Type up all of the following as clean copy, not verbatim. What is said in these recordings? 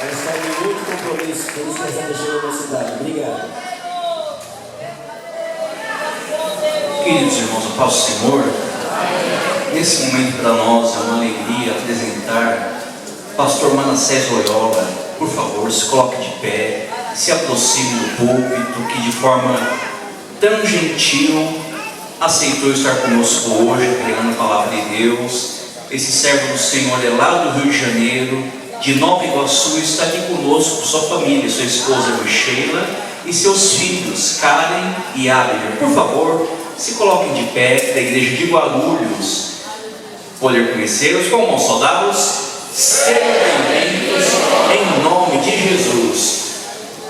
Eles têm muito compromisso, por isso que essa chegou na cidade. Obrigado. Queridos irmãos, a paz do Senhor, nesse momento para nós é uma alegria apresentar Pastor Manassés Loyola. Por favor, se coloque de pé, se aproxime do púlpito, que de forma tão gentil aceitou estar conosco hoje, pregando a palavra de Deus. Esse servo do Senhor é lá do Rio de Janeiro, de Nova Iguaçu, está aqui conosco, com sua família, sua esposa Sheila e seus filhos Karen e Abner. Por favor, se coloquem de pé, da igreja de Guarulhos, poder conhecê-los. Como vão saudá-los? Sejam bem-vindos em nome de Jesus.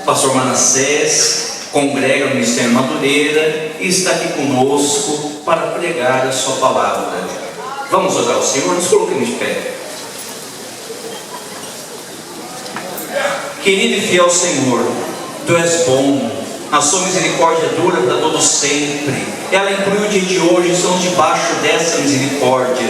Pastor Manassés congrega no Ministério Madureira e está aqui conosco para pregar a sua palavra. Vamos orar ao Senhor, nos coloquemos de pé. Querido e fiel Senhor, Tu és bom, a sua misericórdia dura para todo sempre. Ela inclui o dia de hoje, estamos debaixo dessa misericórdia.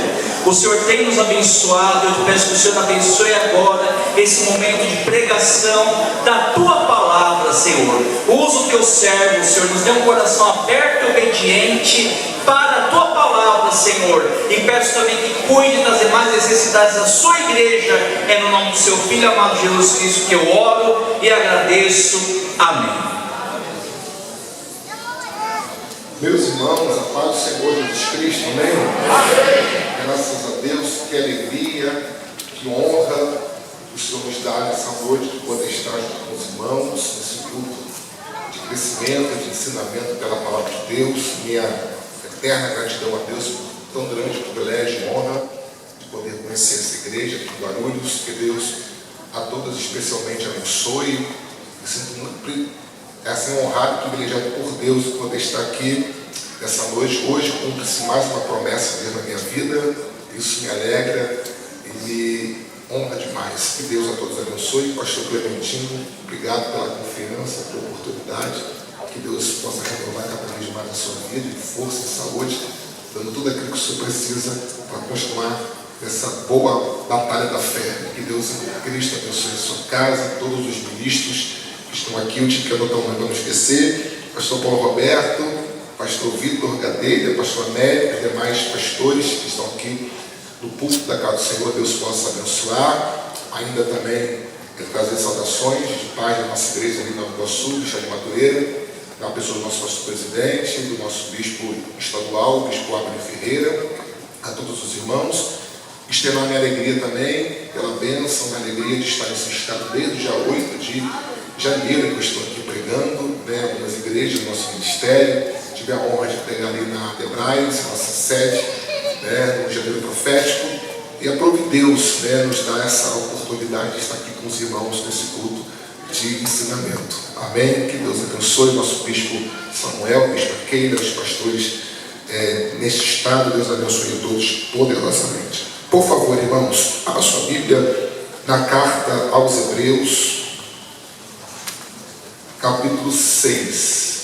O Senhor tem nos abençoado, eu te peço que o Senhor abençoe agora esse momento de pregação da Tua palavra, Senhor. Usa o Teu servo, Senhor, nos dê um coração aberto e obediente para a Tua palavra, Senhor. E peço também que cuide das demais necessidades da Sua igreja. É no nome do Seu Filho amado Jesus Cristo que eu oro e agradeço. Amém. Meus irmãos, a paz do Senhor Jesus Cristo, amém? Amém. Graças a Deus, que alegria, que honra o Senhor nos dá nessa noite de poder estar junto com os irmãos, nesse culto de crescimento, de ensinamento pela palavra de Deus. Minha eterna gratidão a Deus por tão grande privilégio e honra de poder conhecer essa igreja aqui em Guarulhos. Que Deus a todos especialmente abençoe. Me sinto muito honrado e privilegiado por Deus de poder estar aqui nessa noite. Hoje cumpre-se mais uma promessa de Deus na minha vida. Isso me alegra e me honra demais. Que Deus a todos abençoe. Pastor Clementino, obrigado pela confiança, pela oportunidade. Que Deus possa renovar cada vez mais a sua vida, de força e saúde, dando tudo aquilo que o Senhor precisa para continuar essa boa batalha da fé. Que Deus em Cristo abençoe a sua casa, todos os ministros estão aqui, eu tive que anotar para não esquecer, pastor Paulo Roberto, pastor Vitor Gadelha, pastor Américo, os demais pastores que estão aqui no púlpito da casa do Senhor. Deus possa abençoar. Ainda também trazer saudações de paz da nossa igreja ali no Nova Iguaçu, Bicha de Madureira, da pessoa do nosso pastor presidente, do nosso bispo estadual, o bispo Abner Ferreira, a todos os irmãos. Externar minha alegria também pela bênção, a alegria de estar nesse estado desde o dia 8 de janeiro, que eu estou aqui pregando, algumas igrejas do nosso ministério. Tive a honra de pregar ali na Debrais, nossa sede, no Janeiro Profético. E aprove Deus nos dar essa oportunidade de estar aqui com os irmãos nesse culto de ensinamento. Amém? Que Deus abençoe o nosso bispo Samuel, bispo Keila, os pastores neste estado. Deus abençoe a todos poderosamente. Por favor, irmãos, abra sua Bíblia na carta aos Hebreus, capítulo 6.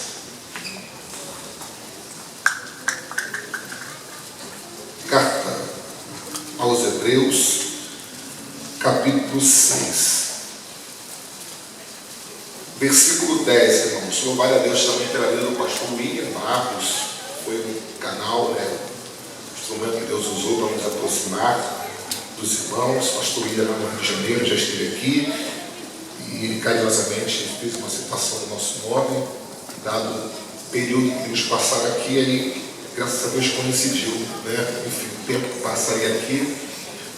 Carta aos Hebreus, capítulo 6. Versículo 10, irmãos. Louvado a Deus também pela vida do pastor William Barros. Foi um canal, um instrumento que Deus usou para nos aproximar dos irmãos. Pastor William lá no Rio de Janeiro já esteve aqui. E carinhosamente fiz uma citação do nosso nome, dado o período que temos passado aqui, ele, graças a Deus, coincidiu, enfim, o tempo que passaria aqui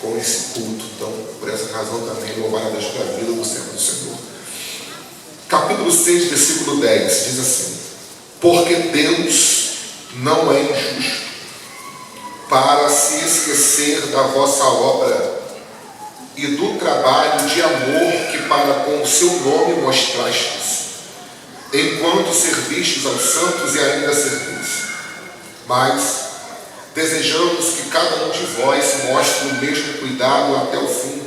com esse culto. Então, por essa razão também, louvar a Deus pela vida do servo do Senhor. Capítulo 6, versículo 10, diz assim: porque Deus não é injusto para se esquecer da vossa obra e do trabalho de amor que para com o seu nome mostrastes, enquanto servistes aos santos e ainda servis. Mas desejamos que cada um de vós mostre o mesmo cuidado até o fim,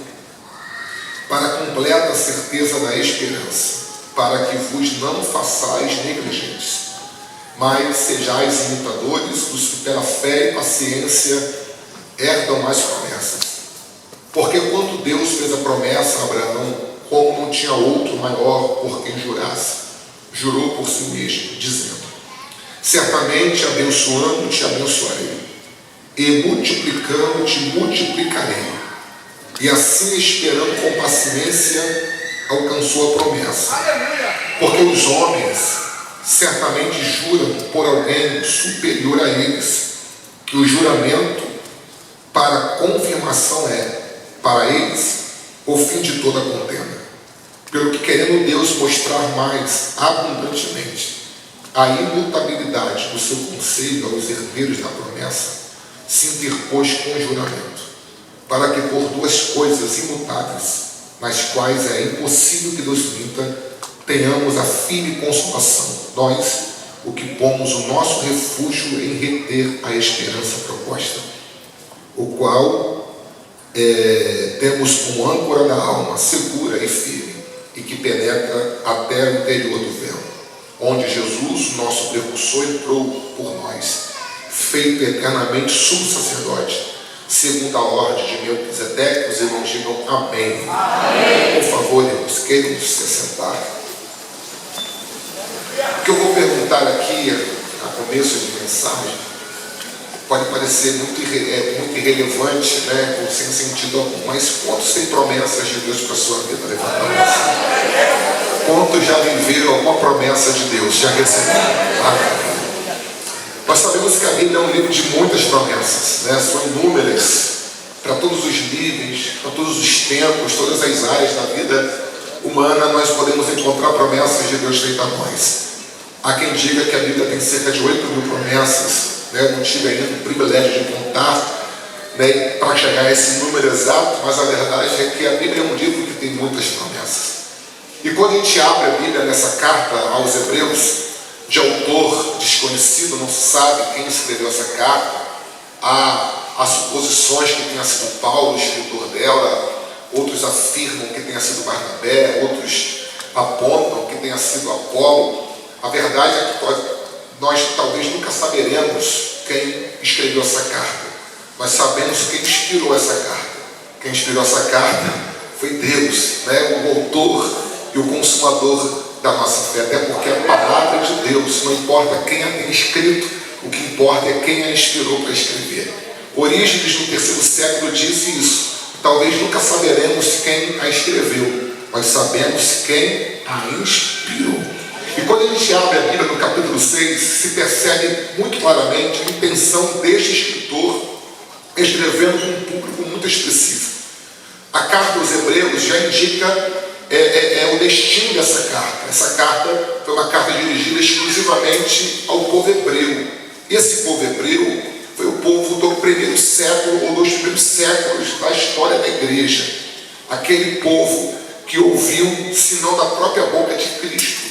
para a completa certeza da esperança, para que vos não façais negligentes, mas sejais imitadores dos que pela fé e paciência herdam as promessas. Porque quando Deus fez a promessa a Abraão, como não tinha outro maior por quem jurasse, jurou por si mesmo, dizendo: certamente abençoando te abençoarei, e multiplicando te multiplicarei. E assim, esperando com paciência, alcançou a promessa. Porque os homens certamente juram por alguém superior a eles, que o juramento para confirmação é, para eles, o fim de toda contenda. Pelo que, querendo Deus mostrar mais abundantemente a imutabilidade do seu conselho aos herdeiros da promessa, se interpôs com o juramento, para que por duas coisas imutáveis, nas quais é impossível que Deus minta, tenhamos a firme consolação, nós, o que pomos o nosso refúgio em reter a esperança proposta, o qual temos como âncora da alma, segura e firme, e que penetra até o interior do véu, onde Jesus, nosso precursor, entrou por nós, feito eternamente sumo sacerdote, segundo a ordem de Melquisedeque. Os irmãos digam amém. Amém. Por favor, irmãos, queiram se assentar. O que eu vou perguntar aqui, a começo de mensagem, pode parecer muito irrelevante, né, ou sem sentido algum, mas quantos têm promessas de Deus para a sua vida? Levanta a mão. Quantos já viveram alguma promessa de Deus? Já receberam? Nós sabemos que a Bíblia é um livro de muitas promessas, né? São inúmeras, para todos os níveis, para todos os tempos, todas as áreas da vida humana. Nós podemos encontrar promessas de Deus feitas a nós. Há quem diga que a Bíblia tem cerca de 8.000 promessas, né? Não tive ainda o privilégio de contar, né, para chegar a esse número exato, mas a verdade é que a Bíblia é um livro que tem muitas promessas. E quando a gente abre a Bíblia nessa carta aos Hebreus, de autor desconhecido, não se sabe quem escreveu essa carta, há suposições que tenha sido Paulo, o escritor dela, outros afirmam que tenha sido Barnabé, outros apontam que tenha sido Apolo. A verdade é que nós talvez nunca saberemos quem escreveu essa carta, mas sabemos quem inspirou essa carta. Quem inspirou essa carta foi Deus, né? O autor e o consumador da nossa fé, até porque a palavra de Deus, não importa quem a tem escrito, o que importa é quem a inspirou para escrever. Orígenes, no 3º século, disse isso. Talvez nunca saberemos quem a escreveu, mas sabemos quem a inspirou. E quando a gente abre a Bíblia no capítulo 6, se percebe muito claramente a intenção deste escritor escrevendo com um público muito específico. A carta aos Hebreus já indica o destino dessa carta. Essa carta foi uma carta dirigida exclusivamente ao povo hebreu. Esse povo hebreu foi o povo do primeiro século ou dos primeiros séculos da história da igreja. Aquele povo que ouviu, se não da própria boca de Cristo,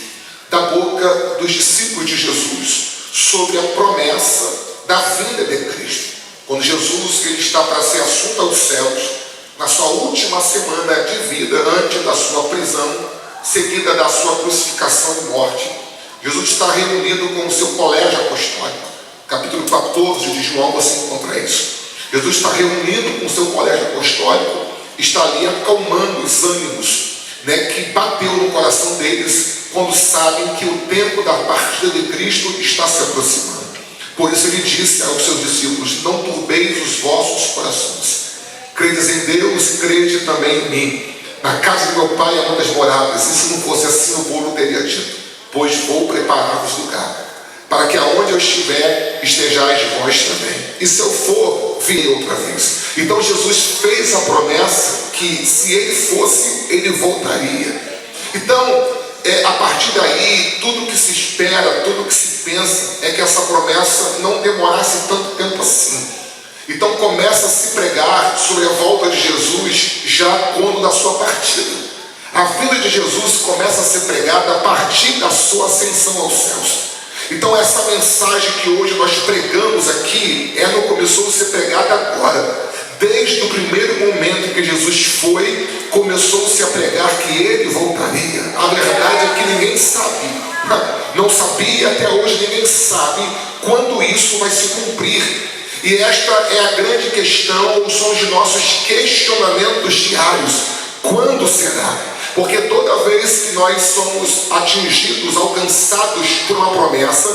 da boca dos discípulos de Jesus, sobre a promessa da vinda de Cristo. Quando Jesus, que ele está para ser assunto aos céus, na sua última semana de vida, antes da sua prisão, seguida da sua crucificação e morte, Jesus está reunido com o seu colégio apostólico. Capítulo 14 de João, você encontra isso. Jesus está reunido com o seu colégio apostólico, está ali acalmando os ânimos, né, que bateu no coração deles quando sabem que o tempo da partida de Cristo está se aproximando. Por isso ele disse aos seus discípulos: não turbeis os vossos corações. Credes em Deus e crede também em mim. Na casa de meu pai há muitas moradas, e se não fosse assim o povo teria dito: pois vou preparar-vos lugar, para que aonde eu estiver, estejais vós também. E se eu for, virei outra vez. Então Jesus fez a promessa que se ele fosse, ele voltaria. Então, a partir daí, tudo que se espera, tudo que se pensa é que essa promessa não demorasse tanto tempo assim. Então começa a se pregar sobre a volta de Jesus já quando da sua partida. A vinda de Jesus começa a ser pregada a partir da sua ascensão aos céus. Então essa mensagem que hoje nós pregamos aqui, ela começou a ser pregada agora. Desde o primeiro momento que Jesus foi, começou-se a pregar que ele voltaria. A verdade é que ninguém sabe, não sabia, até hoje ninguém sabe quando isso vai se cumprir. E esta é a grande questão, ou são os nossos questionamentos diários. Quando será? Porque toda vez que nós somos atingidos, alcançados por uma promessa,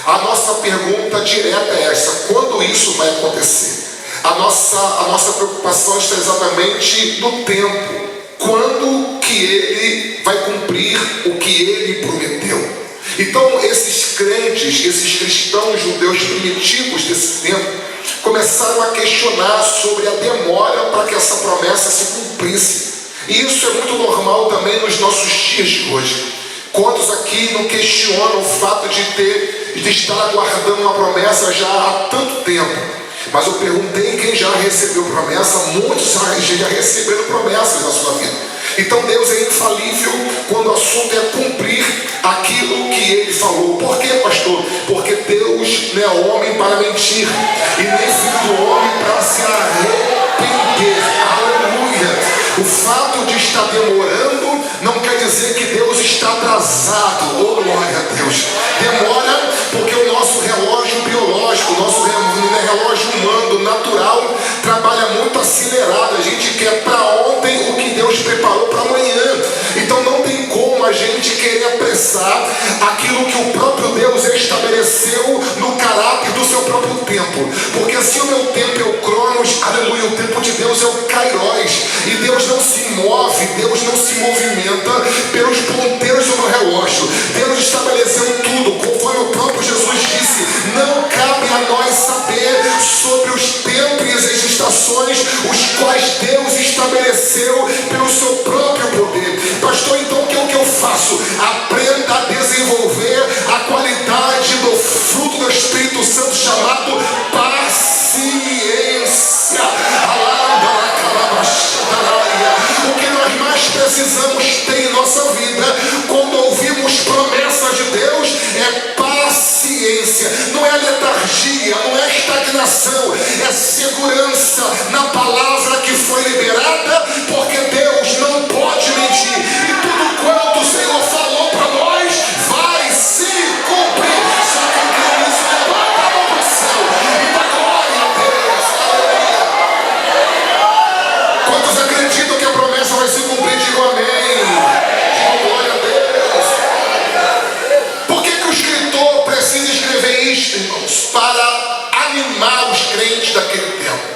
a nossa pergunta direta é essa: quando isso vai acontecer? A nossa preocupação está exatamente no tempo. Quando que ele vai cumprir o que ele prometeu? Então esses crentes, esses cristãos judeus primitivos desse tempo, começaram a questionar sobre a demora para que essa promessa se cumprisse. E isso é muito normal também nos nossos dias de hoje. Quantos aqui não questionam o fato de estar aguardando uma promessa já há tanto tempo? Mas eu perguntei quem já recebeu promessa. Muitos já receberam promessas na sua vida. Então Deus é infalível quando o assunto é cumprir aquilo que Ele falou. Por quê, pastor? Porque Deus não é homem para mentir, e nem filho do homem para se arrepender. Aleluia! O fato de estar demorando não quer dizer que Deus está atrasado. Oh, glória a Deus! Demora porque o nosso relógio biológico, o nosso relógio humano, natural, trabalha muito acelerado. A gente quer para ontem o que Deus preparou para amanhã. Então não tem como a gente querer apressar aquilo que o próprio Deus estabeleceu no caráter do seu próprio tempo. Porque se o meu tempo é o Cronos, aleluia, o tempo de Deus é o Kairos. E Deus não se move, Deus não se movimenta pelos ponteiros do relógio. Deus estabeleceu tudo, conforme o próprio Jesus disse. Não cabe a nós saber sobre os tempos e as estações, os quais Deus estabeleceu pelo seu próprio poder. Pastor, então o que eu faço? Aprenda a desenvolver a qualidade do fruto do Espírito Santo chamado paciência. O que nós mais precisamos ter em nossa vida quando ouvimos promessas de Deus é paciência. Não é letargia, não é estagnação, é segurança na palavra que foi liberada, porque Deus não pode mentir, e tudo quanto o Senhor falou para nós vai se cumprir. Só que crê nisso, levanta a mão para o céu e dá glória a Deus. Quantos acreditam que a promessa vai se cumprir? Digam amém. Digam glória a Deus. Por que o escritor precisa escrever isto, irmãos? Para animar os crentes daquele tempo.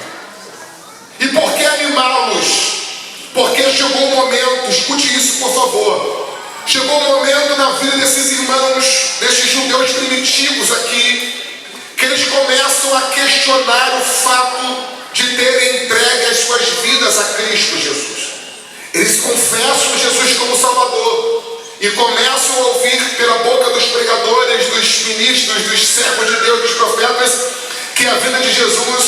E por que animá-los? Porque chegou um momento, escute isso por favor, chegou um momento na vida desses irmãos, desses judeus primitivos aqui, que eles começam a questionar o fato de terem entregue as suas vidas a Cristo Jesus. Eles confessam Jesus como Salvador e começam a ouvir pela boca dos pregadores, dos ministros, dos servos de Deus, dos profetas, que a vida de Jesus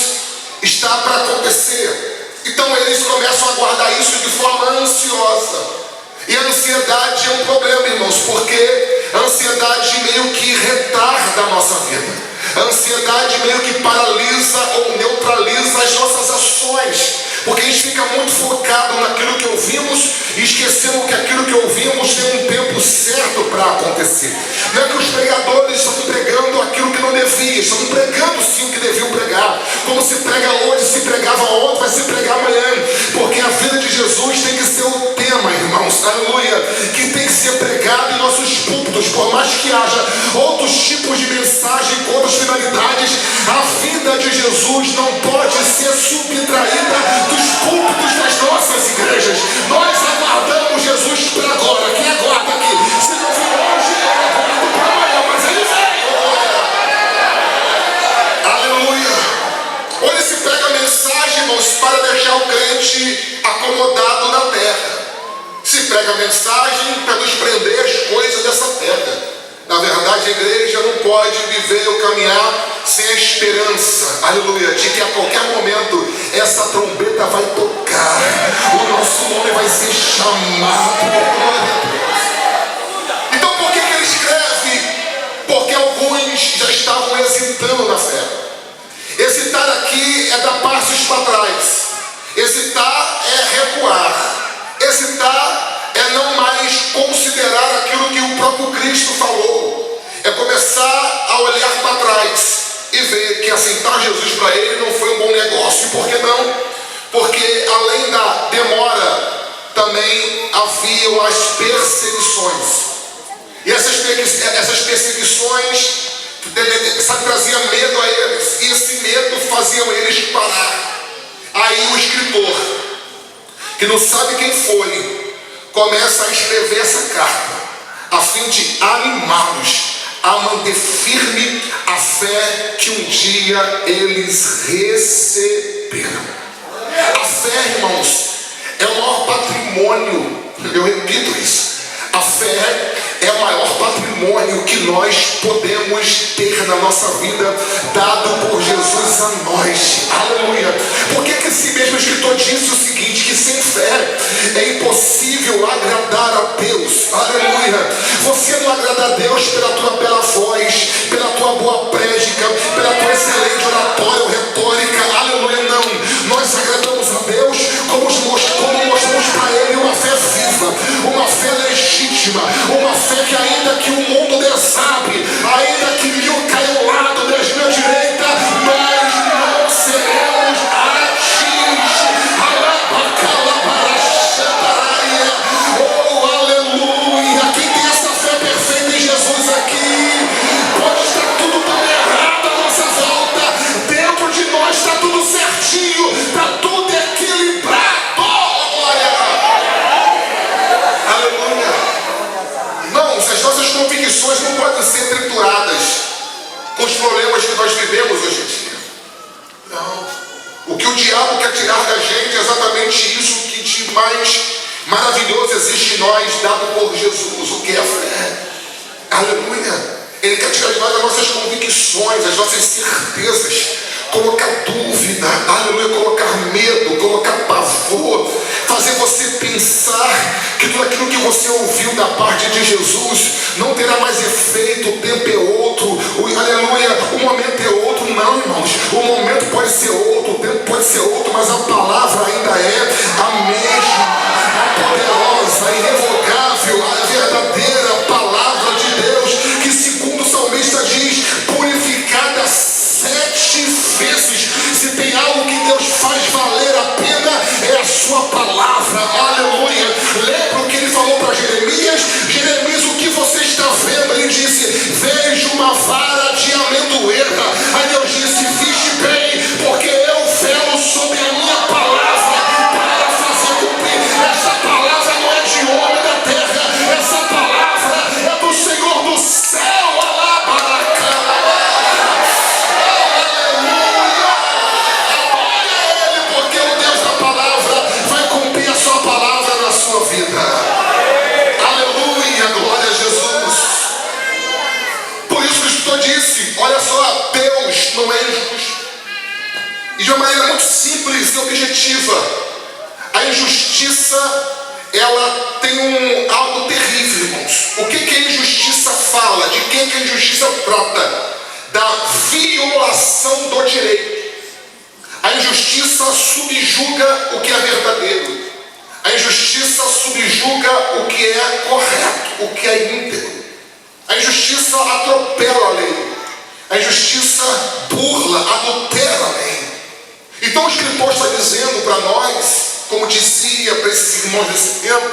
está para acontecer. Então eles começam a guardar isso de forma ansiosa. E a ansiedade é um problema, irmãos, porque a ansiedade meio que retarda a nossa vida. A ansiedade meio que paralisa ou neutraliza as nossas ações. Porque a gente fica muito focado naquilo que ouvimos e esquecemos que aquilo que ouvimos tem um tempo certo para acontecer. Não é que os pregadores estão pregando aquilo que não deviam, estão pregando sim o que deviam pregar. Como se prega hoje, se pregava ontem, vai se pregar amanhã. Porque a vida de Jesus tem que ser o tema, irmãos, aleluia, que tem que ser pregado em nossos púlpitos. Por mais que haja outros tipos de mensagem com outras finalidades, a vida de Jesus não pode ser subtraída dos púlpitos das nossas igrejas. Nós aguardamos Jesus para agora. Quem aguarda aqui? Se não vir hoje, eu aguardo para amanhã, mas ele vem. Aleluia. Onde se prega a mensagem, irmãos, para deixar o crente acomodado na terra. Se prega a mensagem para nos prender as coisas dessa terra. Na verdade, a igreja não pode viver ou caminhar sem a esperança, aleluia, de que a qualquer momento essa trombeta vai tocar, o nosso nome vai ser chamado. Glória a Deus. Então por que ele escreve? Porque alguns já estavam hesitando na fé. Hesitar aqui é dar passos para trás. Hesitar é recuar. Hesitar é não mais considerar aquilo que o próprio Cristo falou. É começar a olhar para trás e ver que aceitar Jesus para ele não foi um bom negócio. Por que não? Porque além da demora também haviam as perseguições. E essas perseguições, sabe, traziam medo a eles. E esse medo fazia eles parar. Aí o escritor, que não sabe quem foi, começa a escrever essa carta, a fim de animá-los a manter firme a fé que um dia eles receberam. A fé, irmãos, é o maior patrimônio, eu repito isso, a fé é o maior patrimônio que nós podemos ter na nossa vida, dado por Jesus a nós. Aleluia. Por que esse mesmo escritor disse o seguinte, que sem fé é impossível agradar a Deus? Aleluia. Você não agrada a Deus pela tua bela voz, pela tua boa prédica, pela tua excelente oratória ou retórica. Aleluia, não. Nós agradamos a Deus como mostramos para Ele uma fé viva, uma fé legítima, uma fé que ainda que o mundo desabe, ainda que mil caiam ao lado da minha direita, nós não seremos oh, aleluia. Quem tem essa fé perfeita em Jesus aqui, pode estar tudo tão errado à nossa volta, dentro de nós está tudo certinho, está tudo equilibrado. As nossas convicções não podem ser trituradas com os problemas que nós vivemos hoje em dia. Não. O que o diabo quer tirar da gente é exatamente isso que de mais maravilhoso existe em nós, dado por Jesus, o que é a fé. Aleluia. Ele quer tirar de nós as nossas convicções, as nossas certezas, colocar dúvida, aleluia, colocar medo, colocar pavor, fazer você pensar que tudo aquilo que você ouviu da parte de Jesus não terá mais efeito, o tempo é outro, aleluia, o momento é outro. Não, irmãos, o momento pode ser outro, o tempo pode ser outro, mas a palavra ainda é a mesma, a poderosa, a irrevogável, a verdadeira palavra de Deus, que segundo o salmista diz, purificada 7 vezes. Se tem algo que Deus faz valer a pena, é a sua palavra. Aleluia. Lembra o que ele falou para Jeremias? Jeremias, o que você está vendo? Ele disse, vejo uma vara de amendoeira. Aí Deus disse, viste bem, porque eu velo sobre a minha palavra para fazer cumprir. Essa palavra não é de homem da terra, essa palavra é do Senhor do céu. Vida. Aleluia, glória a Jesus. Por isso que o escritor disse, olha só, Deus não é injusto. E de uma maneira muito simples e objetiva, a injustiça, ela tem algo terrível, irmãos. O que a injustiça fala? De quem que a injustiça trata? Da violação do direito. A injustiça subjuga o que é verdadeiro. A injustiça subjuga o que é correto, o que é íntegro. A injustiça atropela a lei. A injustiça burla, adultera a lei. Então o escritor está dizendo para nós, como dizia para esses irmãos desse tempo,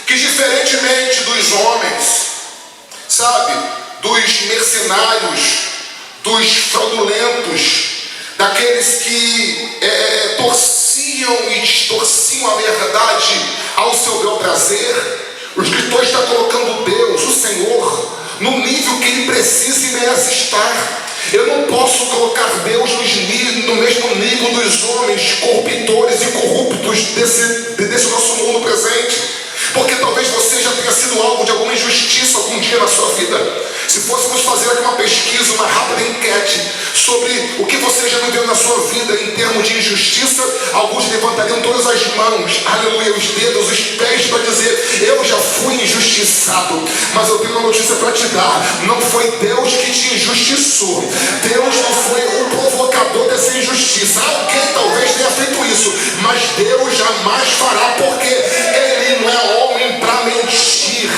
que diferentemente dos homens, sabe, dos mercenários, dos fraudulentos, daqueles que torciam e distorciam a verdade ao seu bel prazer, o escritor está colocando Deus, o Senhor, no nível que Ele precisa e merece estar. Eu não posso colocar Deus no mesmo nível dos homens corruptores e corruptos desse nosso mundo presente, porque talvez você já tenha sido alvo de alguma injustiça algum dia na sua vida. Se fôssemos fazer aqui uma pesquisa, uma rápida enquete sobre o que você já viveu na sua vida em termos de injustiça, alguns levantariam todas as mãos, aleluia, os dedos, os pés, para dizer, eu já fui injustiçado, mas eu tenho uma notícia para te dar, não foi Deus que te injustiçou, Deus não foi o provocador dessa injustiça. Alguém talvez tenha feito isso, mas Deus jamais fará, porque Ele não é homem para mentir,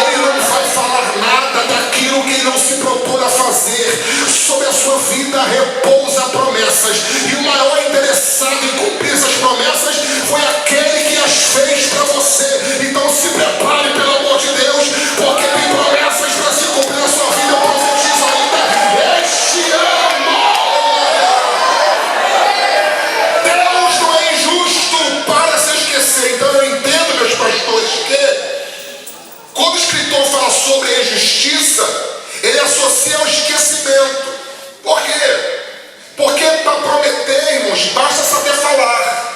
Ele não vai falar nada daquilo que Ele não se propôs a fazer. Sobre a sua vida repousa promessas, e o maior interessado em cumprir essas promessas foi aquele que as fez para você. Então se prepare, pelo amor de Deus, porque tem promessas para se cumprir na sua vida. Eu profetizo ainda este ano. Deus não é injusto para se esquecer. Então eu entendo, meus pastores, que quando o escritor fala sobre a injustiça, ele associa ao esquecimento. Por quê? Porque para prometer, irmãos, basta saber falar.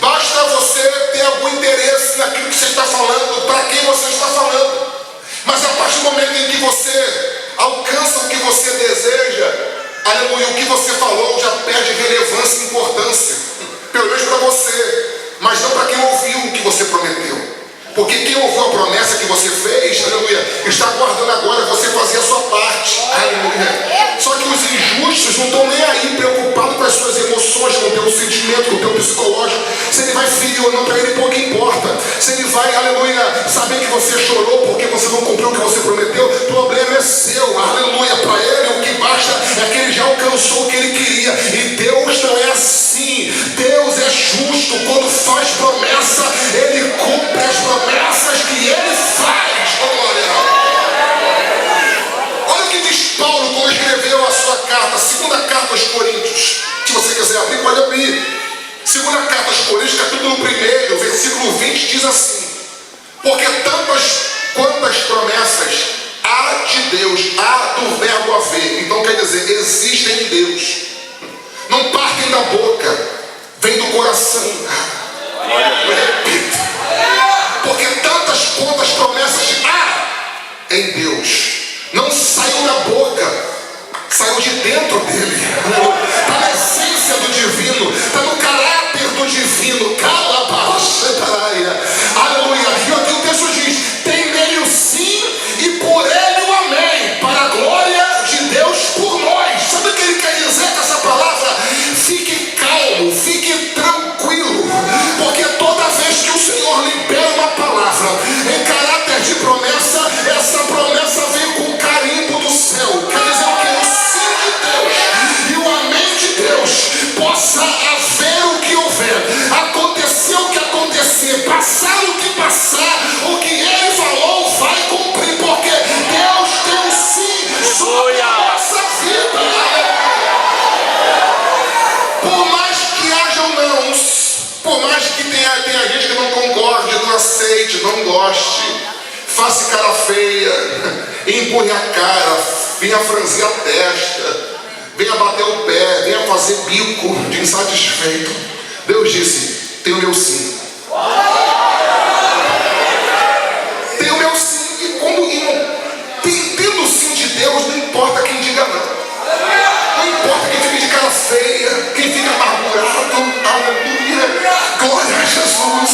Basta você ter algum interesse naquilo que você está falando, para quem você está falando. Mas a partir do momento em que você alcança o que você deseja, aleluia, o que você falou já perde relevância e importância. Pelo menos para você, mas não para quem ouviu o que você prometeu. Porque quem ouviu a promessa que você fez, aleluia, está aguardando agora você fazer a sua parte, aleluia. Só que os injustos não estão nem aí preocupados com as suas emoções, com o teu sentimento, com o teu psicológico. Se ele vai ferir ou não, para ele pouco importa. Se ele vai, aleluia, saber que você chorou porque você não cumpriu o que você prometeu, o problema é seu, aleluia. Para ele o que basta é que ele já alcançou o que ele queria. E Deus não é assim. Deus é justo. Quando faz promessa, ele cumpre as promessas que ele faz. Oh, glória. Olha o que diz Paulo quando escreveu a sua carta, segunda carta aos Coríntios. Se você quiser abrir, pode abrir. Segunda carta aos Coríntios, capítulo 1, versículo 20, diz assim: porque tantas quantas promessas há de Deus, há do verbo haver. Então quer dizer, existem em Deus. Não partem da boca, vem do coração. Eu repito. Porque tantas quantas promessas há em Deus, não saiu da boca, saiu de dentro dele. Está na essência do divino, está no caráter do divino. Aleluia. E aqui o texto diz: tem nele o sim e por ele o amém, para a glória de Deus por nós. Sabe o que ele quer dizer com essa palavra? Fique calmo, fique tranquilo, porque toda vez que o Senhor libera uma palavra em caráter de promessa, essa promessa vem com o carimbo do céu. Quer dizer o que? O sim de Deus e o amém de Deus. Possa haver o que houver, acontecer o que acontecer, passar o que passar, o que ele falou vai cumprir, porque Deus tem um sim sobre a nossa vida. Por mais que haja nãos, por mais que tenha gente que não concorde, não aceite, não goste, faça cara feia, empurre a cara, venha franzir a testa, venha bater o pé, venha fazer bico de insatisfeito, Deus disse: tem o meu sim. Tem o meu sim. E como tendo o sim de Deus, não importa quem diga não. Não importa quem fica de cara feia, quem fica amargurado, aleluia, glória a Jesus.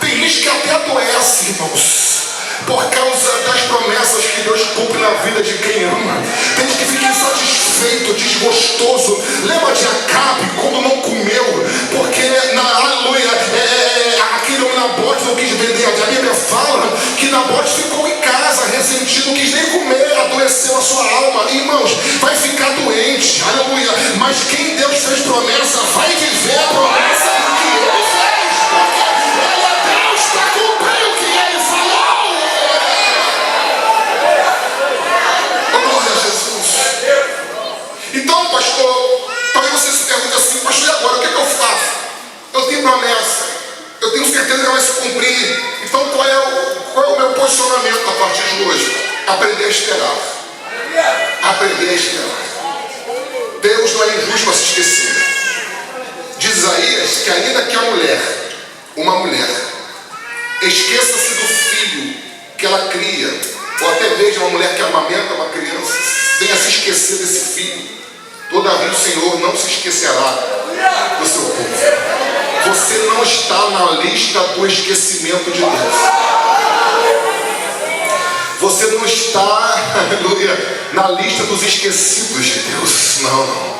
Tem gente que até adoece, irmãos, por causa das promessas que Deus cumpre na vida de quem ama. Tem gente que fica insatisfeito, desgostoso. Lembra de Acabe quando não comeu? Porque, aleluia, aquele homem Nabote não quis vender. A Bíblia fala que Nabote ficou em casa, ressentido, não quis nem comer, adoeceu a sua alma. Irmãos, vai ficar doente, aleluia. Mas quem Deus fez promessa, vai viver a promessa que ele fez. Porque ele é Deus para cumprir o que ele falou. Glória a Jesus. Então, pastor, talvez você se pergunte assim: pastor, e agora? O que eu faço? Eu tenho promessa, eu tenho certeza que ela vai se cumprir. Então qual é o meu posicionamento a partir de hoje? Aprender a esperar. Aprender a esperar. Deus não é injusto para se esquecer. Diz Isaías que ainda que uma mulher, esqueça-se do filho que ela cria, ou até mesmo uma mulher que amamenta uma criança, venha se esquecer desse filho, todavia o Senhor não se esquecerá do seu povo. Você não está na lista do esquecimento de Deus. Você não está, aleluia, na lista dos esquecidos de Deus. Não.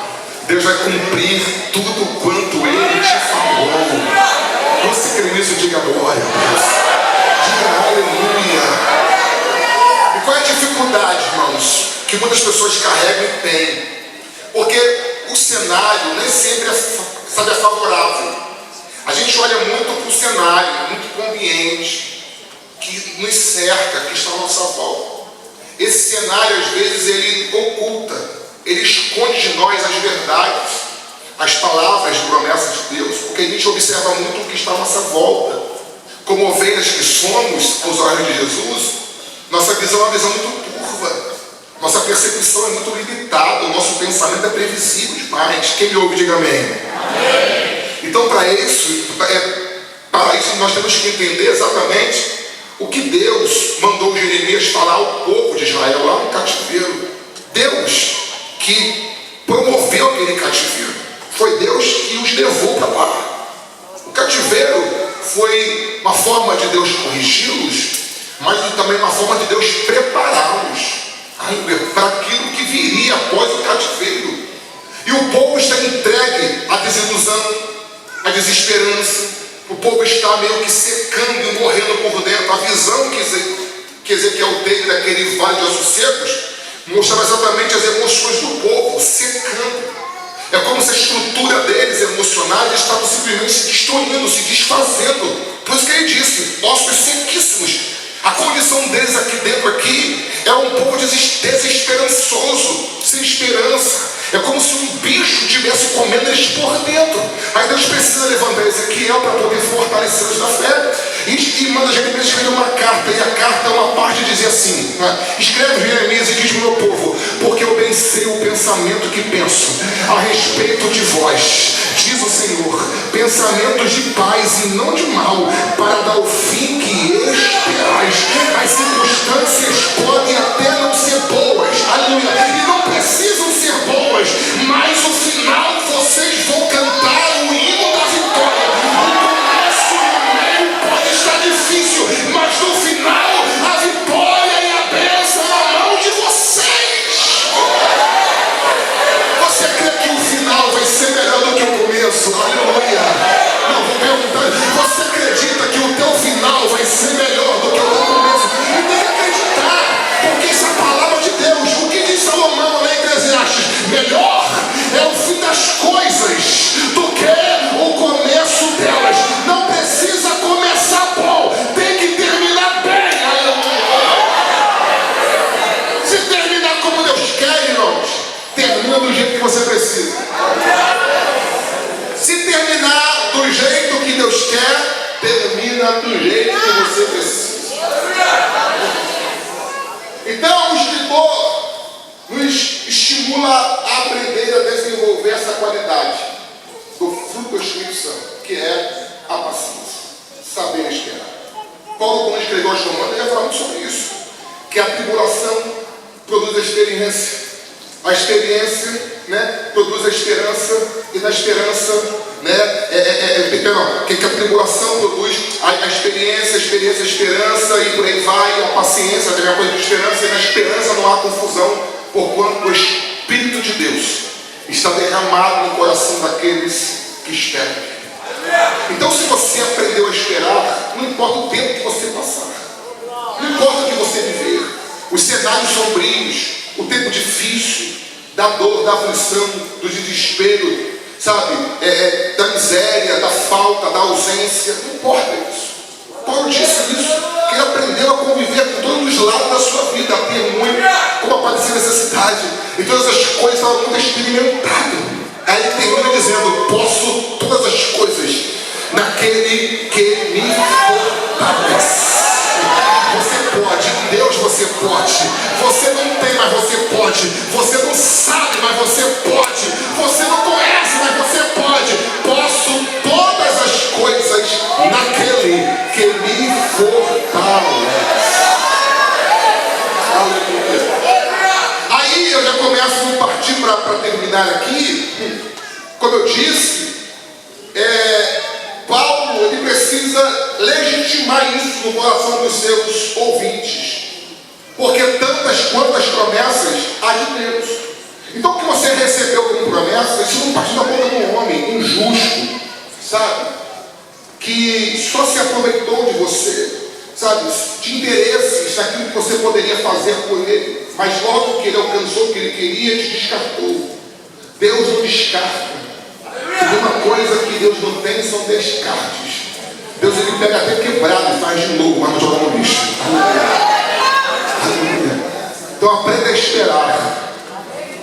Deus vai cumprir tudo quanto Ele te falou. Você crê nisso? Diga glória a Deus. Diga aleluia. E qual é a dificuldade, irmãos, que muitas pessoas carregam e têm? Porque o cenário nem sempre é favorável. A gente olha muito para o cenário, muito para o ambiente que nos cerca, que está à nossa volta. Esse cenário, às vezes, ele oculta, ele esconde de nós as verdades, as palavras de promessa de Deus, porque a gente observa muito o que está à nossa volta. Como ovelhas que somos, aos olhos de Jesus, nossa visão é uma visão muito turva, nossa percepção é muito limitada, o nosso pensamento é previsível demais. Quem me ouve, diga amém. Amém. Então, para isso nós temos que entender exatamente o que Deus mandou Jeremias falar ao povo de Israel lá no cativeiro. Deus que promoveu aquele cativeiro. Foi Deus que os levou para lá. O cativeiro foi uma forma de Deus corrigi-los, mas também uma forma de Deus prepará-los para aquilo que viria após o cativeiro. E o povo está entregue à desilusão, à desesperança. O povo está meio que secando e morrendo por dentro. A visão que Ezequiel teve daquele vale de ossos secos mostrava exatamente as emoções do povo secando. É como se a estrutura deles emocionais estava simplesmente se destruindo, se desfazendo. Por isso que ele disse, ossos sequíssimos. A condição deles aqui dentro é um povo desesperançoso, sem esperança. É como se um bicho estivesse comendo eles por dentro. Aí Deus precisa levantar Ezequiel para poder fortalecê-los na fé. E manda Jeremias escrever uma carta. E a carta, uma parte dizia assim, escreve Jeremias e diz para o meu povo, porque eu bem sei o pensamento que penso a respeito de vós, diz o Senhor, pensamentos de paz e não de mal, para dar o fim que esperais. As circunstâncias podem até não ser boas, aleluia, e não precisam ser boas, mas o final vocês vão cantar o hino da vitória. O começo e o meio pode estar difícil, mas no final a vitória e a bênção na mão de vocês. Você crê que o final vai ser melhor do que o começo? Aleluia. Não, vou perguntar, você acredita que o teu final vai ser melhor do que o teu começo? E tem que acreditar, porque isso é a palavra de Deus. O que diz Salomão lá em Eclesiastes? Melhor é o fim das coisas do que o começo delas. Não precisa começar bom, tem que terminar bem. Aleluia. Se terminar como Deus quer, irmãos, termina do jeito que você precisa. Se terminar do jeito que Deus quer, termina do jeito que você precisa. Então, o escritor nos estimula a aprender a desenvolver essa qualidade do fruto do Espírito Santo, que é a paciência, saber esperar. Paulo, quando escreveu aos Romanos, ele vai falar muito sobre isso, que a tribulação produz a experiência, produz a esperança, e na esperança, que a tribulação produz a experiência, a esperança, e por aí vai, a paciência, a mesma coisa de esperança, e na esperança não há confusão, porquanto o Espírito de Deus está derramado no coração daqueles que esperam. Então, se você aprendeu a esperar, não importa o tempo que você passar, não importa o que você viver, os cenários sombrios, o tempo difícil, da dor, da aflição, do desespero, sabe, da miséria, da falta, da ausência, não importa isso. Paulo disse isso, que ele aprendeu a conviver com todos os lados da sua vida, a ter muito, como aparecer necessidade, e todas as coisas estavam muito experimentadas. Aí ele termina dizendo, posso todas as coisas naquele que me fortalece. Você pode, em Deus você pode. Você não tem, mas você pode. Você não sabe, mas você pode. Você não conhece, mas você pode. Posso todas as coisas naquele que me fortalece. Aleluia. Aí eu já começo a partir para terminar aqui. Como eu disse, Paulo, ele precisa legitimar isso no coração dos seus ouvintes, porque tantas quantas promessas há de Deus. Então o que você recebeu como promessa, isso não partiu da boca de um homem injusto, sabe, que só se aproveitou de você, sabe, de interesses naquilo que você poderia fazer por ele, mas logo que ele alcançou o que ele queria, te descartou. Deus não descarta. Tem uma coisa que Deus não tem, são descartes. Deus, ele pega até quebrado e faz de novo, mas não joga no lixo. Aleluia. Então aprenda a esperar.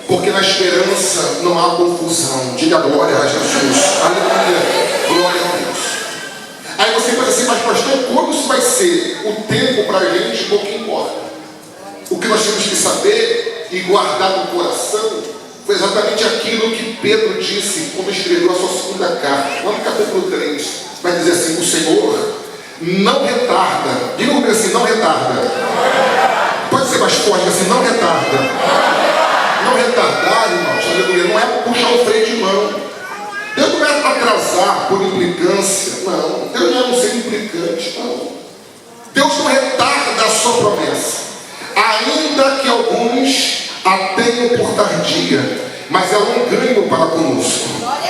Porque na esperança não há confusão. Diga glória a Jesus. Aleluia. Glória a Deus. Aí você pensa assim, mas pastor, como isso vai ser? O tempo para a gente pouco importa. O que nós temos que saber e guardar no coração foi exatamente aquilo que Pedro disse quando escreveu a sua segunda carta. Lá no capítulo 3, vai dizer assim, o Senhor não retarda. Diga comigo assim, não retarda. Pode ser mais forte assim, não retarda. Não retardar, irmãos, aleluia, não é puxar o freio de mão. Deus não é atrasar por implicância, não. Deus não é um ser implicante, não. Deus não retarda a sua promessa, ainda que alguns a tenham por tardia, mas é um ganho para conosco.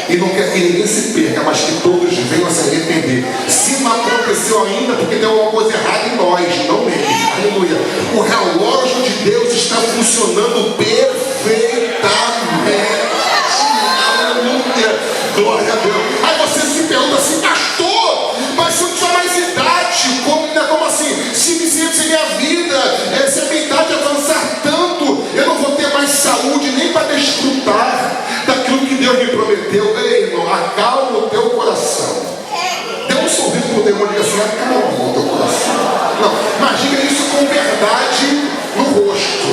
E não quer que ninguém se perca, mas que todos venham a se arrepender. Se não aconteceu ainda, porque tem alguma coisa errada em nós, não nele. Aleluia. O relógio de Deus está funcionando perfeitamente. Aleluia. Glória a Deus. Aí você se pergunta assim, pastor, mas se eu tiver mais idade, como assim? Se minha vida, se a minha idade avançar tanto, eu não vou ter mais saúde nem para desfrutar daquilo que Deus me prometeu. Ei, irmão, acalma o teu coração. Dê um sorriso pro demônio e diga assim, acalma o teu coração. Não, mas diga isso com verdade no rosto.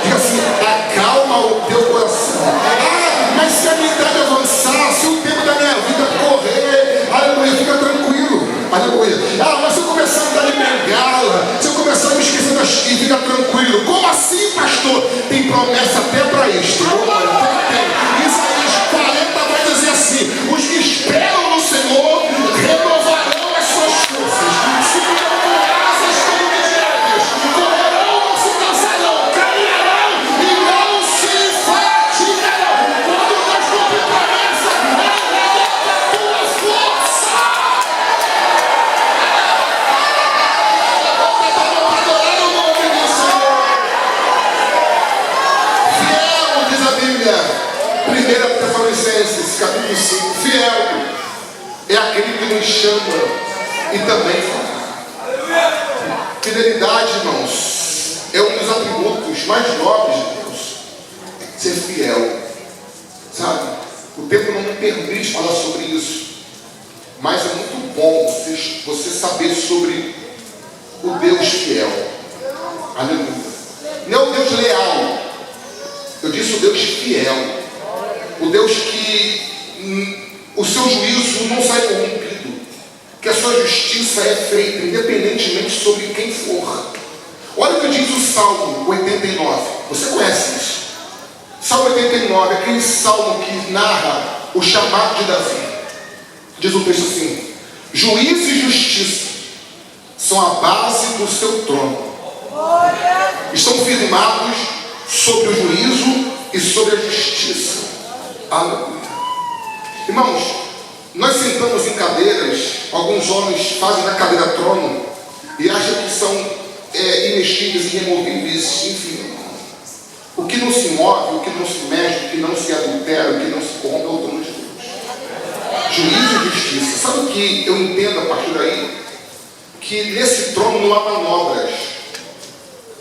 Diga assim, acalma o teu coração. Ah, mas se a minha idade avançar, se o tempo da minha vida correr, aleluia, fica tranquilo. Aleluia. Ah, mas se eu começar a andar de bengala, se eu começar a me esquecer das que fica tranquilo. Como assim, pastor? Tem promessa até para isto. Tem. Isaías 40 vai dizer assim, os que esperam no Senhor renovarão as suas forças. Subirão com asas como de águias, correrão, não se cansarão, caminharão e não se fatigarão. Quando Deus cumpre promessa, renova a tua força. Adorar o nome do Senhor. Fiel, diz a Bíblia. 1 Tessalonicenses, capítulo 5. Fiel é aquele que nos chama e também fará. Fidelidade, irmãos, é um dos atributos mais nobres de Deus. Ser fiel. Sabe? O tempo não me permite falar sobre isso. Mas é muito bom você saber sobre o Deus fiel. Aleluia. Não é o Deus leal. Eu disse o Deus fiel. O Deus que o seu juízo não sai corrompido, que a sua justiça é feita independentemente sobre quem for. Olha o que diz o Salmo 89. Você conhece isso? Salmo 89, aquele salmo que narra o chamado de Davi. Diz o texto assim: juízo e justiça são a base do seu trono. Estão firmados sobre o juízo e sobre a justiça. Aleluia. Irmãos, nós sentamos em cadeiras, alguns homens fazem na cadeira trono e acham que são imexíveis e removíveis, enfim. O que não se move, o que não se mexe, o que não se adultera, o que não se corrompe é o trono de Deus. Juízo e justiça. Sabe o que eu entendo a partir daí? Que nesse trono não há manobras.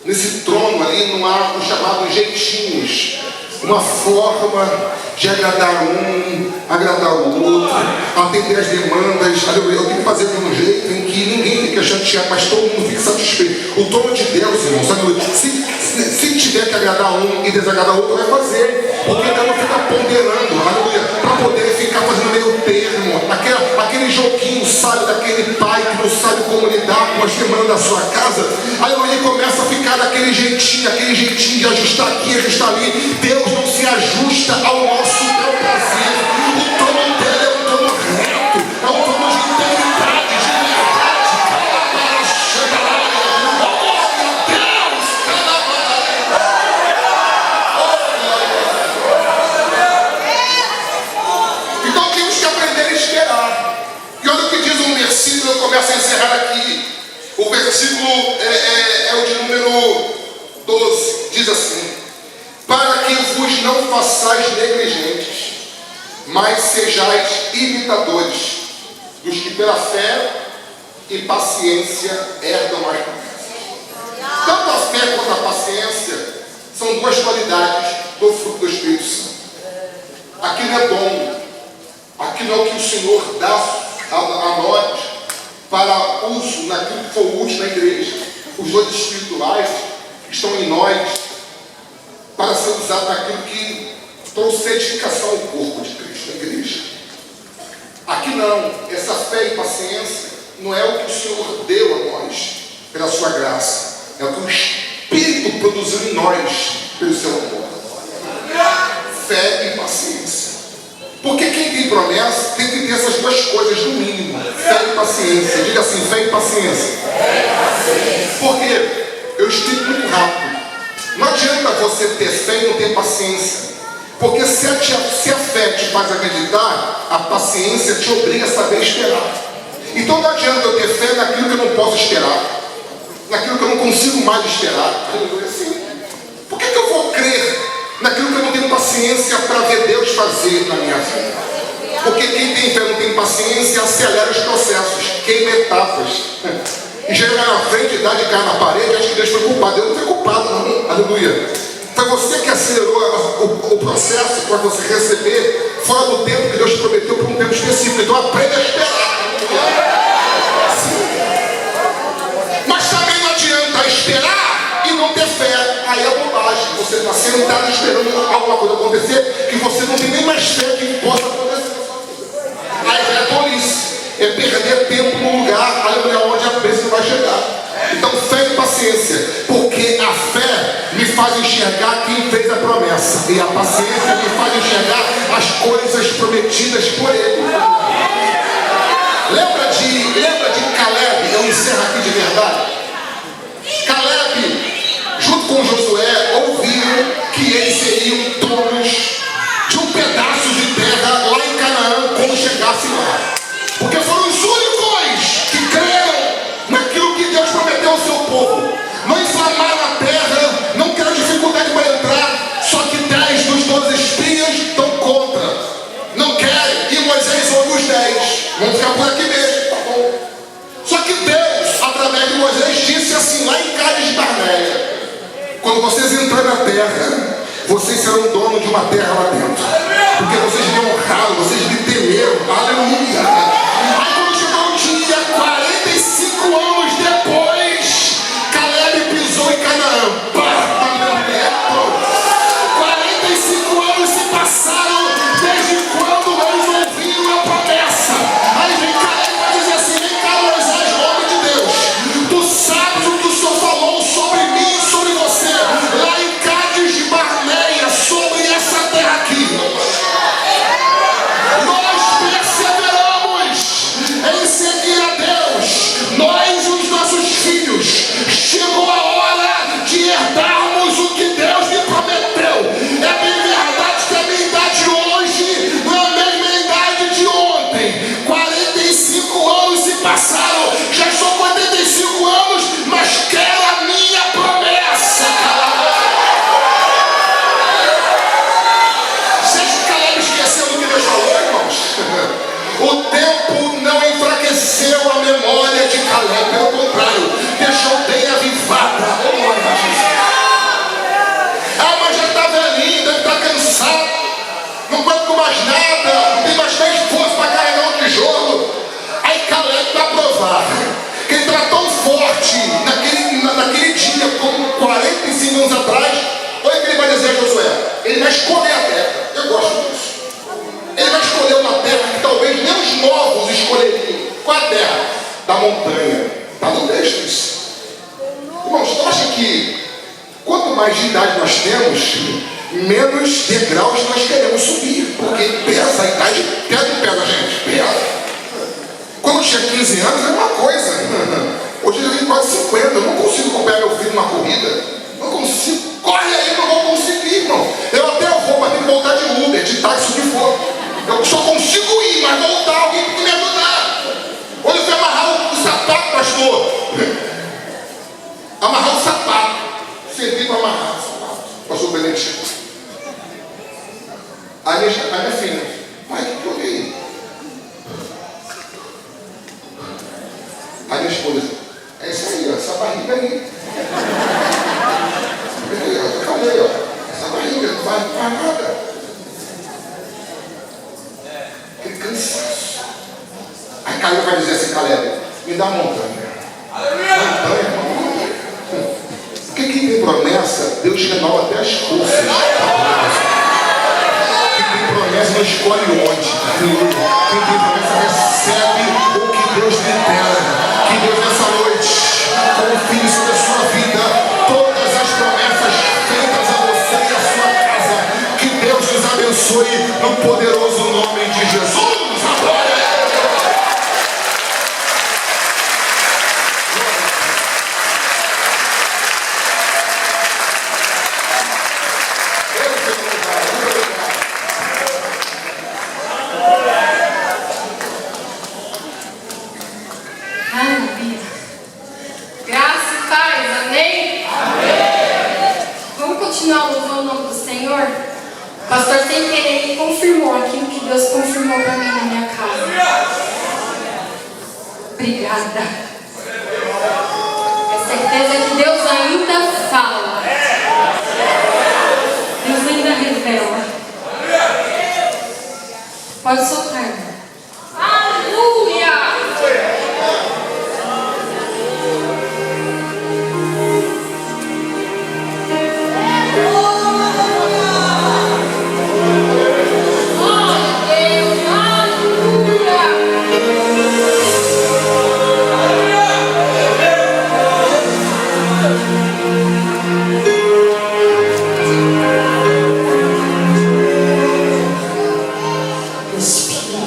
Nesse trono ali não há os chamados jeitinhos, uma forma de agradar um, agradar o outro, atender as demandas. Aleluia. Eu tenho que fazer de um jeito em que ninguém fica chateado, mas todo mundo fica satisfeito. O trono de Deus, irmãos, aleluia. Se tiver que agradar um e desagradar outro, vai fazer, porque Deus não fica ponderando, aleluia, para poder ficar fazendo meio termo, aquele joguinho, sabe, daquele pai que não sabe como lidar com as demandas da sua casa. Aleluia, ele começa a ficar daquele jeitinho de ajustar aqui, ajustar ali. Deus não se ajusta ao nosso bel prazer. O trono dele é um trono reto, é um trono de integridade, de verdade. Então temos que aprender a esperar. E olha o que diz um versículo, eu começo a encerrar aqui. O versículo é o de número 12. Diz assim: para que vos não façais negligentes, mas sejais imitadores dos que pela fé e paciência herdam as promessas. Tanto a fé quanto a paciência são duas qualidades do fruto do Espírito Santo. Aquilo é dom, aquilo é o que o Senhor dá a nós para uso naquilo que for útil na igreja. Os dons espirituais estão em nós para ser usado naquilo que trouxe edificação ao corpo de Cristo, a igreja. Aqui não, essa fé e paciência não é o que o Senhor deu a nós pela sua graça, é o que o Espírito produziu em nós pelo seu amor. Fé e paciência. Porque quem tem promessa tem que ter essas duas coisas no mínimo, fé e paciência. Diga assim, fé e paciência. Porque eu explico muito rápido. Não adianta você ter fé e não ter paciência. Porque se a fé te faz acreditar, a paciência te obriga a saber esperar. Então não adianta eu ter fé naquilo que eu não posso esperar, naquilo que eu não consigo mais esperar. Assim, por que eu vou crer naquilo que eu não tenho paciência para ver Deus fazer na minha vida? Porque quem tem fé não tem paciência, acelera os processos, queima etapas. E chega na frente, dá de cara na parede, acha que Deus foi culpado. Deus não foi culpado, não. Aleluia. Foi você que acelerou o processo para você receber fora do tempo que Deus te prometeu por um tempo específico. Então aprenda a esperar. Mas também não adianta esperar e não ter fé. Aí é bobagem. Você está sentado esperando alguma coisa acontecer que você não tem nem mais fé que possa acontecer. Aí é tolice. É perder tempo no lugar onde a bênção vai chegar. Então fé e paciência. Porque a fé me faz enxergar quem fez a promessa. E a paciência me faz enxergar as coisas prometidas por Ele. Lembra de Caleb? Eu encerro aqui de verdade. Caleb, junto com Josué, ouviram que eles seriam donos de um pedaço de terra lá em Canaã quando chegassem lá. Porque foram os únicos que creram naquilo que Deus prometeu ao seu povo. Não inflamaram a terra, não criaram dificuldade para entrar. Só que 10 dos 12 espias estão contra. Não querem. E Moisés ouve os 10. Vamos ficar por aqui mesmo, tá bom? Só que Deus, através de Moisés, disse assim, lá em Cádiz Barneia: quando vocês entrarem na terra, vocês serão donos de uma terra lá dentro. Porque vocês me honraram, vocês me temeram. Aleluia. Aí quando chegou o dia, 45 anos depois, Caleb pisou em Canaã. 45 anos se passaram desde quando eles ouviram a promessa. Aí vem Caleb para dizer assim: vem cá, Moisés, homem de Deus, tu sabes o que o Senhor falou sobre mim e sobre você lá em Cádiz de Barneia, sobre essa terra aqui. Nós perseveramos em seguir a Deus, nós e os nossos filhos. Chegou a hora de herdarmos o que Deus me prometeu. É bem verdade que a minha idade hoje não é a mesma idade de ontem. 45 anos se passaram, já estou com 85 anos, mas quero a minha promessa. Você acha que Caleb esqueceu do que Deus falou, irmãos? O tempo não enfraqueceu a memória de Caleb, pelo contrário, deixou bem avivada. Ah, mas já está velhinho, deve estar cansado, não aguenta com mais nada, não tem mais força para carregar um tijolo. Aí Caleb vai provar que ele está tão forte naquele dia, como 45 anos atrás. Olha o que ele vai dizer a Josué: ele vai escolher a terra. Eu gosto disso. Ele vai escolher uma terra que talvez nem os novos escolheriam. Qual é a terra? Da montanha. Está no texto isso. Irmãos, você acha que quanto mais de idade nós temos, menos degraus nós queremos subir? Porque pesa, a idade pesa, gente. Pesa. Quando eu tinha 15 anos era uma coisa. Hoje eu tenho quase 50. Eu não consigo acompanhar meu filho numa corrida. Não consigo. Corre aí, não vou conseguir, irmão. Eu até vou, mas tenho que voltar de Uber, de táxi, o que for. Eu só consigo ir, mas voltar, alguém tem que me ajudar. Hoje eu fui amarrar o sapato, pastor. Amarrar o sapato. Servi para amarrar o sapato. Pastor Benedito. Aí minha filha: pai, aí. Calma aí, ó. Essa barriga não vai para nada. Aquele cansaço. Aí Caleb vai dizer assim, Caleb, me dá a montanha. Montanha? Porque quem tem promessa, Deus renova até as forças. Quem tem promessa não escolhe onde. Quem tem promessa recebe o que Deus lhe der. Que Deus nessa noite confie sobre a sua vida todas as promessas feitas a você e a sua casa. Que Deus nos abençoe no poderoso nome de Jesus. Agora! Aleluia. Graça e paz, amém? Amém. Vamos continuar louvando o nome do Senhor? O pastor sem querer me confirmou aquilo que Deus confirmou para mim na minha casa. Obrigada. É certeza que Deus ainda fala. Deus ainda revela. Pode soltar, irmão. Aleluia! Espírito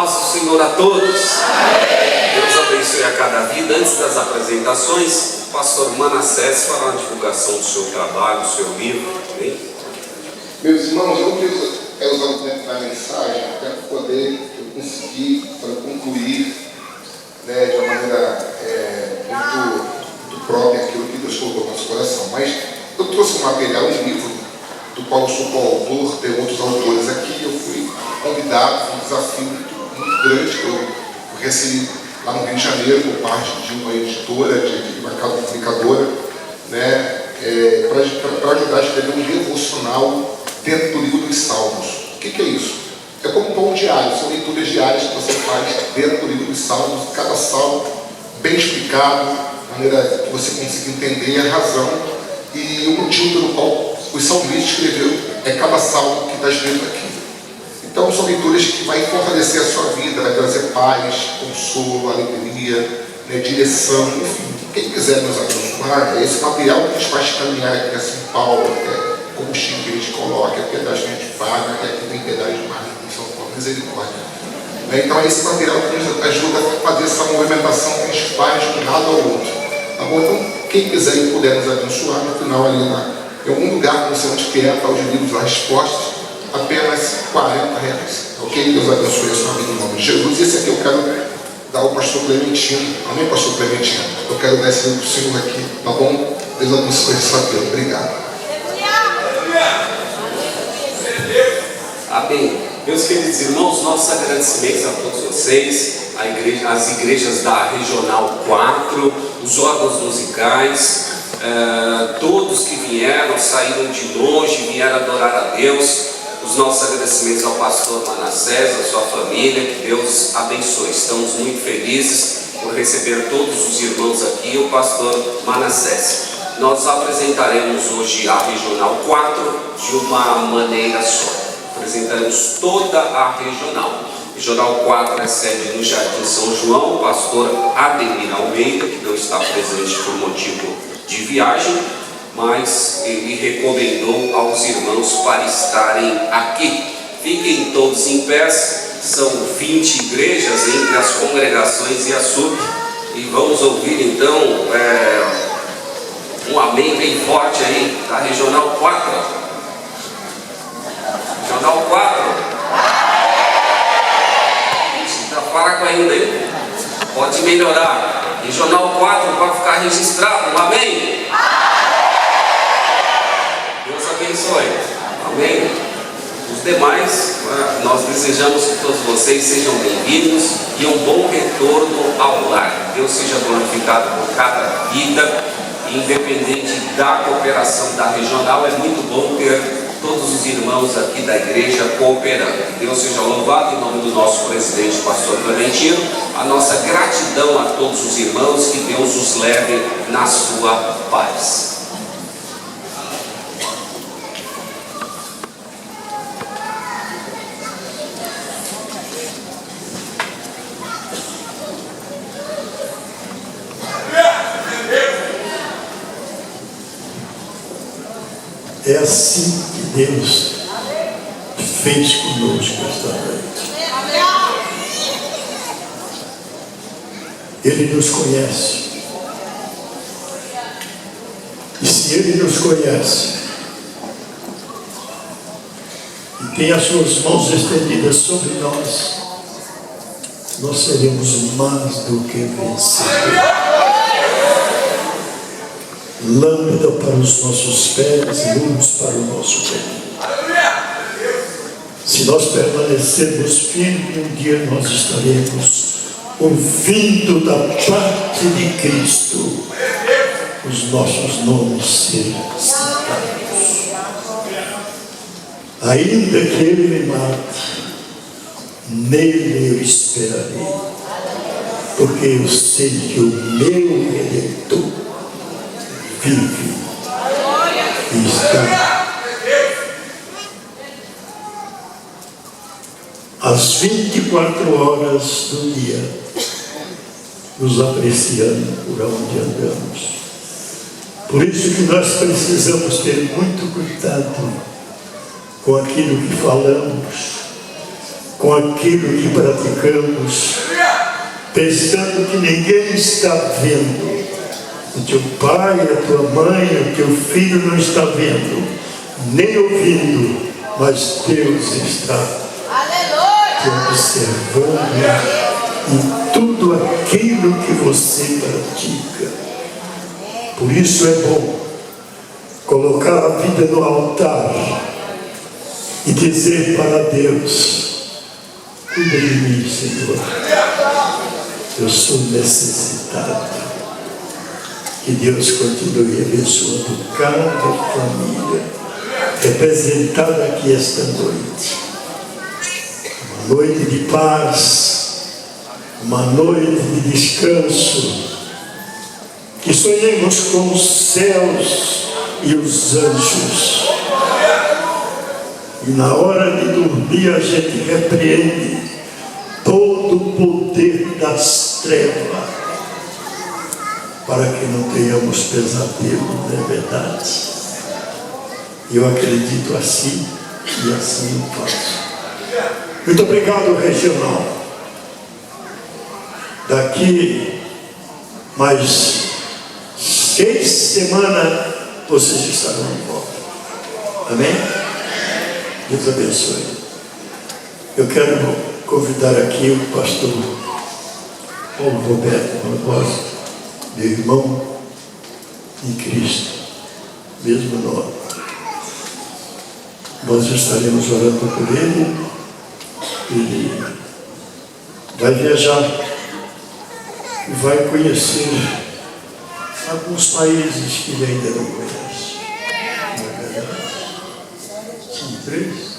paz do Senhor a todos. Deus abençoe a cada vida. Antes das apresentações, o pastor Manassés fará a divulgação do seu trabalho, do seu livro. Amém? Meus irmãos, eu quero usar o tempo da mensagem para poder conseguir, para concluir, né, de uma maneira muito própria aquilo que Deus colocou no nosso coração. Mas eu trouxe um material, um livro, do qual eu sou coautor, tem outros autores aqui. Eu fui convidado, foi um desafio muito grande que eu recebi lá no Rio de Janeiro, por parte de uma editora, de uma casa publicadora, né, para ajudar a escrever um devocional dentro do livro dos Salmos. O que é isso? É como um pão diário, são leituras diárias que você faz dentro do livro dos Salmos, cada salmo bem explicado, de maneira que você consiga entender a razão e o motivo pelo qual o salmista escreveu cada salmo que está escrito aqui. Então são leituras que vai fortalecer a sua vida, vai trazer paz, consolo, alegria, né, direção, enfim. Quem quiser nos abençoar, esse material que a gente faz caminhar aqui a São Paulo, combustível que a gente coloca, a pedágio que a gente paga, que aqui tem pedágio mais em São Paulo, misericórdia. Então é esse material que nos ajuda a fazer essa movimentação que a gente faz de um lado ao outro. Tá bom? Então, quem quiser e puder nos abençoar, no final ali em algum lugar, não sei onde que é, está os livros, as respostas, apenas R$40. Ok? Deus abençoe a sua vida em nome de Jesus. Esse aqui eu quero dar ao pastor Clementino. Amém, pastor Clementino? Eu quero dar esse livro para o senhor aqui, tá bom? Deus abençoe a sua vida. Obrigado. Amém. Meus queridos irmãos, nossos agradecimentos a todos vocês, as igrejas da Regional 4, os órgãos musicais, todos que vieram, saíram de longe, vieram adorar a Deus. Os nossos agradecimentos ao pastor Manassés, à sua família, que Deus abençoe. Estamos muito felizes por receber todos os irmãos aqui, o pastor Manassés. Nós apresentaremos hoje a Regional 4 de uma maneira só. Apresentaremos toda a Regional. Regional 4 é sede no Jardim São João, o pastor Ademir Almeida, que não está presente por motivo de viagem, mas ele recomendou aos irmãos para estarem aqui. Fiquem todos em pé, são 20 igrejas entre as congregações e a SUB, e vamos ouvir então um amém bem forte aí da Regional 4. Regional 4. Está fraco ainda, hein? Pode melhorar. Regional 4 para ficar registrado. Amém? Deus abençoe. Amém? Os demais, nós desejamos que todos vocês sejam bem-vindos e um bom retorno ao lar. Deus seja glorificado por cada vida, independente da cooperação da Regional. É muito bom ter todos os irmãos aqui da igreja cooperando. Que Deus seja louvado em nome do nosso presidente, pastor Clementino. A nossa gratidão a todos os irmãos, que Deus os leve na sua paz. É assim que Deus fez conosco esta noite. Ele nos conhece. E se Ele nos conhece e tem as suas mãos estendidas sobre nós, nós seremos mais do que vencedores. Lâmpada para os nossos pés, luz para o nosso caminho. Se nós permanecermos firmes, um dia nós estaremos ouvindo da parte de Cristo os nossos nomes serem citados. Ainda que Ele me mate, nele eu esperarei, porque eu sei que o meu Redentor vive e está às 24 horas do dia, nos apreciando por onde andamos. Por isso que nós precisamos ter muito cuidado com aquilo que falamos, com aquilo que praticamos, pensando que ninguém está vendo. O teu pai, a tua mãe, o teu filho não está vendo, nem ouvindo, mas Deus está te observando em tudo aquilo que você pratica. Por isso é bom colocar a vida no altar e dizer para Deus: cuida de mim, Senhor, eu sou necessitado. Que Deus continue abençoando cada família representada aqui esta noite. Uma noite de paz, uma noite de descanso. Que sonhemos com os céus e os anjos. E na hora de dormir a gente repreende todo o poder das trevas, para que não tenhamos pesadelo, não é verdade? Eu acredito assim e assim eu faço. Muito obrigado, regional. Daqui mais 6 semanas vocês estarão de volta. Amém? Deus abençoe. Eu quero convidar aqui o pastor Paulo Roberto Barbosa, meu irmão em Cristo, mesmo nome. Nós estaremos orando por ele. Ele vai viajar e vai conhecer alguns países que ele ainda não conhece. Não é verdade? São 3.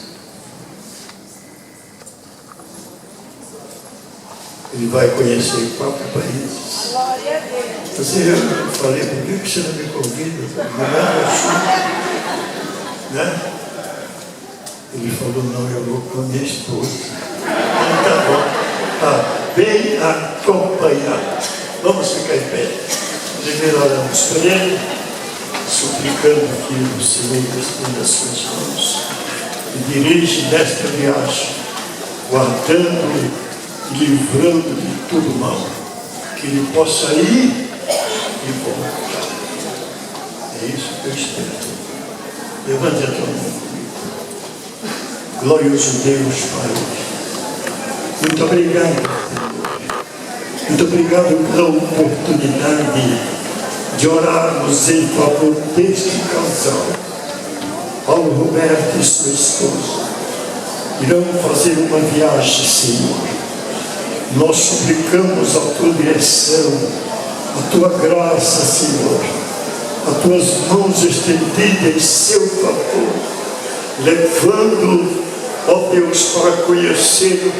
Ele vai conhecer 4 países. Glória a Deus. Eu falei, por que você não me convida? Né? Ele falou, não, eu vou com a minha esposa. Então tá bom, tá bem acompanhado. Vamos ficar em pé. Primeiro oramos por ele, suplicando que o Senhor estenda as suas mãos e dirige nesta viagem, guardando e livrando de todo mal, que ele possa ir e voltar. É isso que eu espero. Levante a tua mão comigo. Glorioso Deus, Pai, muito obrigado, Senhor. Muito obrigado pela oportunidade de orarmos em favor deste casal. Paulo Roberto e sua esposa irão fazer uma viagem, Senhor. Nós suplicamos a tua direção, a tua graça, Senhor, as tuas mãos estendidas em seu favor, levando, ó Deus, para conhecer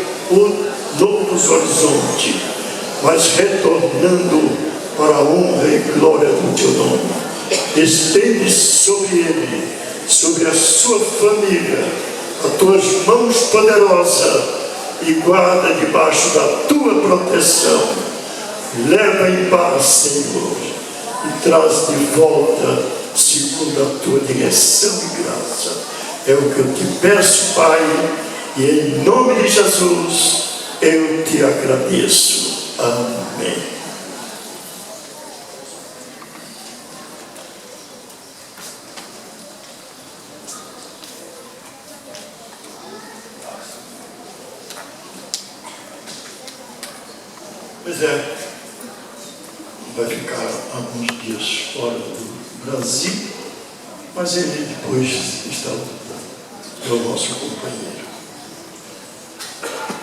novos horizontes, mas retornando para a honra e glória do teu nome. Estende sobre ele, sobre a sua família, as tuas mãos poderosas, e guarda debaixo da tua proteção. Leva em paz, Senhor, e traz de volta segundo a tua direção e graça. É o que eu te peço, Pai, e em nome de Jesus eu te agradeço. Amém. Pois é, vai ficar alguns dias fora do Brasil, mas ele depois está voltando. É o nosso companheiro.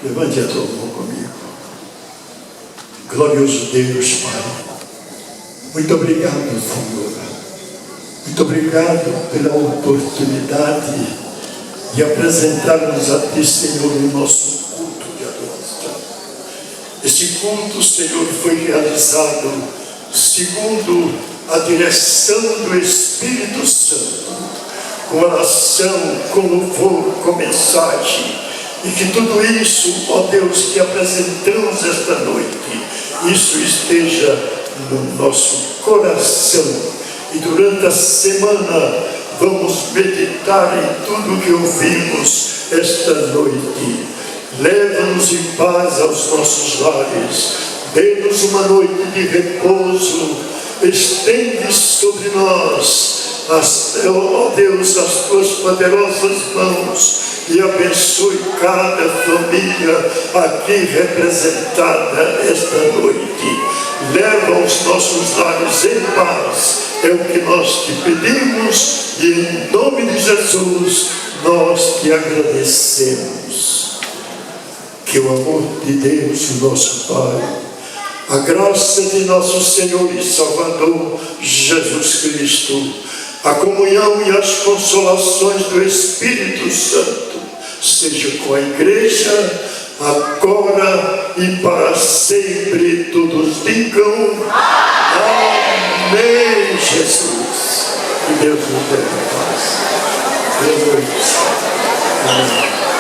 Levante a tua mão comigo. Glorioso Deus, Pai, muito obrigado, Senhor. Muito obrigado pela oportunidade de apresentarmos a Ti, Senhor, o nosso culto de adoração. Este culto, Senhor, foi realizado segundo a direção do Espírito Santo, com oração, com louvor, com mensagem, e que tudo isso, ó Deus, que apresentamos esta noite, isso esteja no nosso coração, e durante a semana vamos meditar em tudo que ouvimos esta noite, Leva-nos em paz aos nossos lares. Dê-nos uma noite de repouso. Estende sobre nós, ó Deus, as tuas poderosas mãos e abençoe cada família aqui representada esta noite. Leva os nossos lares em paz, é o que nós te pedimos e em nome de Jesus nós te agradecemos. Que o amor de Deus, nosso Pai, a graça de nosso Senhor e Salvador Jesus Cristo, a comunhão e as consolações do Espírito Santo seja com a igreja, agora e para sempre. Todos digam amém, Jesus. Que Deus nos dê a paz. Boa noite. Amém.